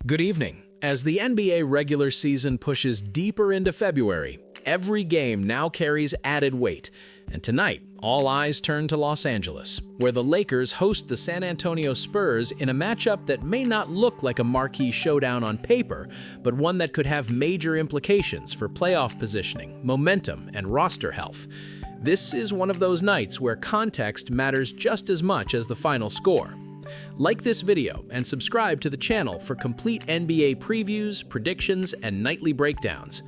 Good evening. As the NBA regular season pushes deeper into February, every game now carries added weight. And tonight, all eyes turn to Los Angeles, where the Lakers host the San Antonio Spurs in a matchup that may not look like a marquee showdown on paper, but one that could have major implications for playoff positioning, momentum, and roster health. This is one of those nights where context matters just as much as the final score. Like this video and subscribe to the channel for complete NBA previews, predictions, and nightly breakdowns.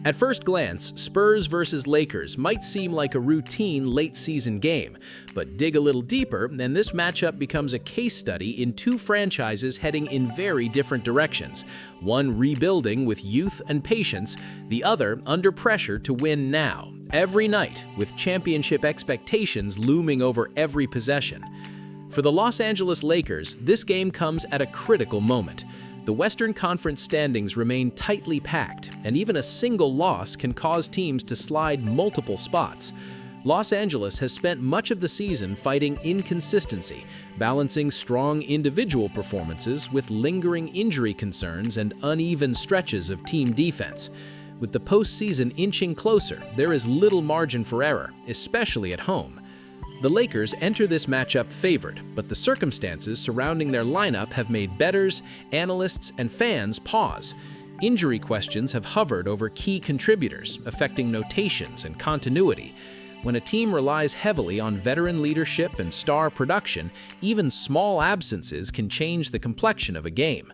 At first glance, Spurs versus Lakers might seem like a routine late-season game, but dig a little deeper and this matchup becomes a case study in two franchises heading in very different directions, one rebuilding with youth and patience, the other under pressure to win now, every night, with championship expectations looming over every possession. For the Los Angeles Lakers, this game comes at a critical moment. The Western Conference standings remain tightly packed, and even a single loss can cause teams to slide multiple spots. Los Angeles has spent much of the season fighting inconsistency, balancing strong individual performances with lingering injury concerns and uneven stretches of team defense. With the postseason inching closer, there is little margin for error, especially at home. The Lakers enter this matchup favored, but the circumstances surrounding their lineup have made bettors, analysts, and fans pause. Injury questions have hovered over key contributors, affecting notations and continuity. When a team relies heavily on veteran leadership and star production, even small absences can change the complexion of a game.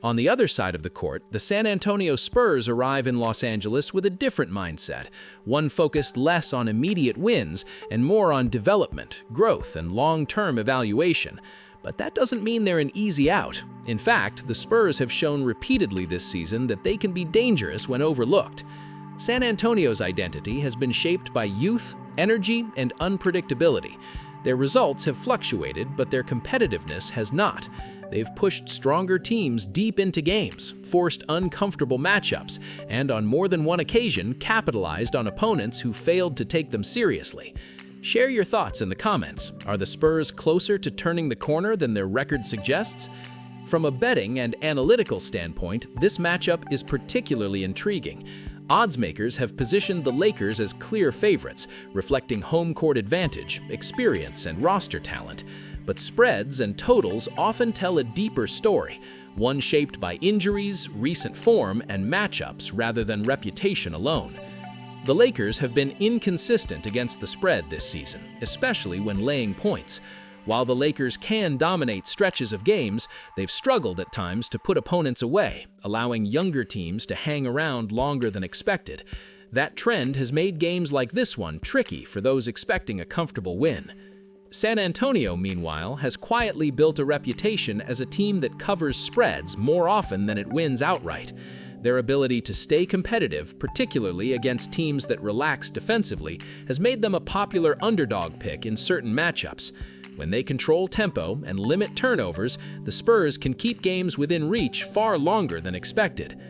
On the other side of the court, the San Antonio Spurs arrive in Los Angeles with a different mindset, one focused less on immediate wins and more on development, growth, and long-term evaluation. But that doesn't mean they're an easy out. In fact, the Spurs have shown repeatedly this season that they can be dangerous when overlooked. San Antonio's identity has been shaped by youth, energy, and unpredictability. Their results have fluctuated, but their competitiveness has not. They've pushed stronger teams deep into games, forced uncomfortable matchups, and on more than one occasion capitalized on opponents who failed to take them seriously. Share your thoughts in the comments. Are the Spurs closer to turning the corner than their record suggests? From a betting and analytical standpoint, this matchup is particularly intriguing. Odds makers have positioned the Lakers as clear favorites, reflecting home court advantage, experience, and roster talent. But spreads and totals often tell a deeper story, one shaped by injuries, recent form, and matchups rather than reputation alone. The Lakers have been inconsistent against the spread this season, especially when laying points. While the Lakers can dominate stretches of games, they've struggled at times to put opponents away, allowing younger teams to hang around longer than expected. That trend has made games like this one tricky for those expecting a comfortable win. San Antonio, meanwhile, has quietly built a reputation as a team that covers spreads more often than it wins outright. Their ability to stay competitive, particularly against teams that relax defensively, has made them a popular underdog pick in certain matchups. When they control tempo and limit turnovers, the Spurs can keep games within reach far longer than expected.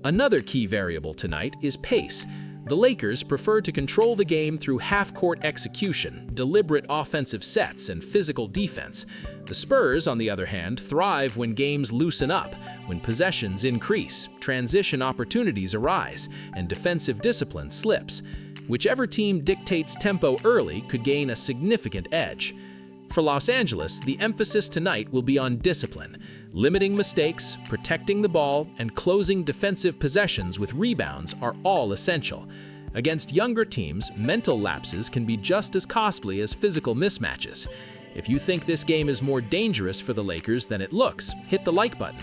Another key variable tonight is pace. The Lakers prefer to control the game through half-court execution, deliberate offensive sets, and physical defense. The Spurs, on the other hand, thrive when games loosen up, when possessions increase, transition opportunities arise, and defensive discipline slips. Whichever team dictates tempo early could gain a significant edge. For Los Angeles, the emphasis tonight will be on discipline, limiting mistakes, protecting the ball, and closing defensive possessions with rebounds are all essential. Against younger teams, mental lapses can be just as costly as physical mismatches. If you think this game is more dangerous for the Lakers than it looks, hit the like button.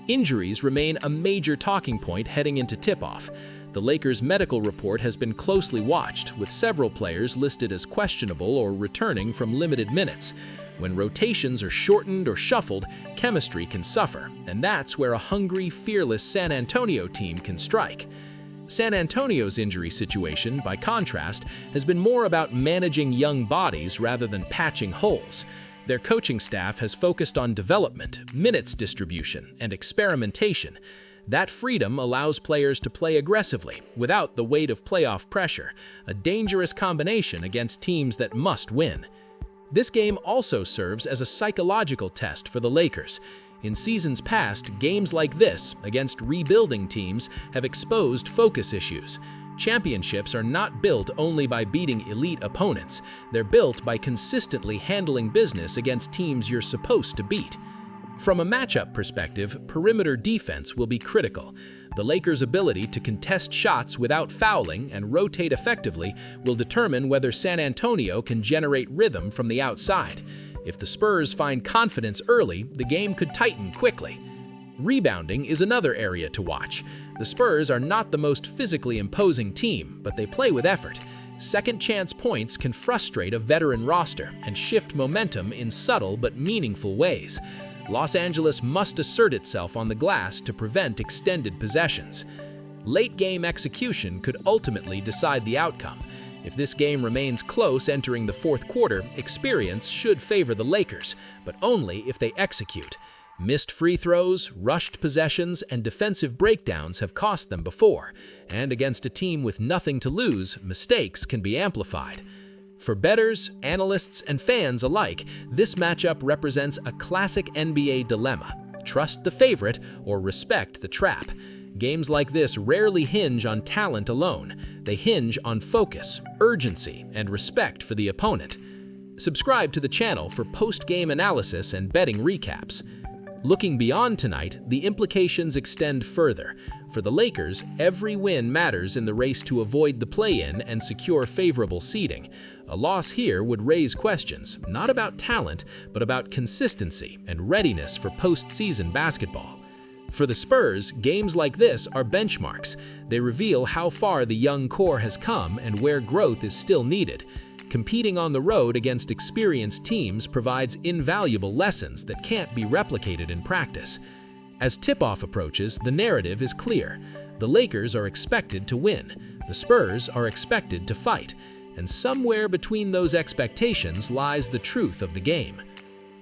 Injuries remain a major talking point heading into tip-off. The Lakers' medical report has been closely watched, with several players listed as questionable or returning from limited minutes. When rotations are shortened or shuffled, chemistry can suffer, and that's where a hungry, fearless San Antonio team can strike. San Antonio's injury situation, by contrast, has been more about managing young bodies rather than patching holes. Their coaching staff has focused on development, minutes distribution, and experimentation. That freedom allows players to play aggressively, without the weight of playoff pressure, a dangerous combination against teams that must win. This game also serves as a psychological test for the Lakers. In seasons past, games like this, against rebuilding teams, have exposed focus issues. Championships are not built only by beating elite opponents. They're built by consistently handling business against teams you're supposed to beat. From a matchup perspective, perimeter defense will be critical. The Lakers' ability to contest shots without fouling and rotate effectively will determine whether San Antonio can generate rhythm from the outside. If the Spurs find confidence early, the game could tighten quickly. Rebounding is another area to watch. The Spurs are not the most physically imposing team, but they play with effort. Second-chance points can frustrate a veteran roster and shift momentum in subtle but meaningful ways. Los Angeles must assert itself on the glass to prevent extended possessions. Late-game execution could ultimately decide the outcome. If this game remains close entering the fourth quarter, experience should favor the Lakers, but only if they execute. Missed free throws, rushed possessions, and defensive breakdowns have cost them before, and against a team with nothing to lose, mistakes can be amplified. For bettors, analysts, and fans alike, this matchup represents a classic NBA dilemma: trust the favorite or respect the trap. Games like this rarely hinge on talent alone. They hinge on focus, urgency, and respect for the opponent. Subscribe to the channel for post-game analysis and betting recaps. Looking beyond tonight, the implications extend further. For the Lakers, every win matters in the race to avoid the play-in and secure favorable seeding. A loss here would raise questions, not about talent, but about consistency and readiness for postseason basketball. For the Spurs, games like this are benchmarks. They reveal how far the young core has come and where growth is still needed. Competing on the road against experienced teams provides invaluable lessons that can't be replicated in practice. As tip-off approaches, the narrative is clear. The Lakers are expected to win. The Spurs are expected to fight. And somewhere between those expectations lies the truth of the game.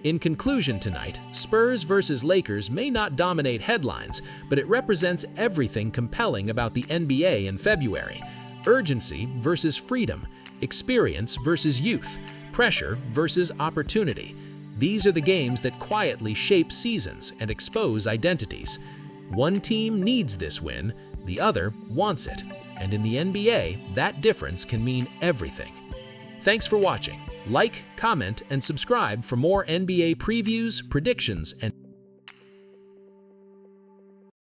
In conclusion tonight, Spurs versus Lakers may not dominate headlines, but it represents everything compelling about the NBA in February. Urgency versus freedom, experience versus youth, pressure versus opportunity. These are the games that quietly shape seasons and expose identities. One team needs this win, the other wants it. And in the NBA, that difference can mean everything. Thanks for watching. Like, comment, and subscribe for more NBA previews, predictions, and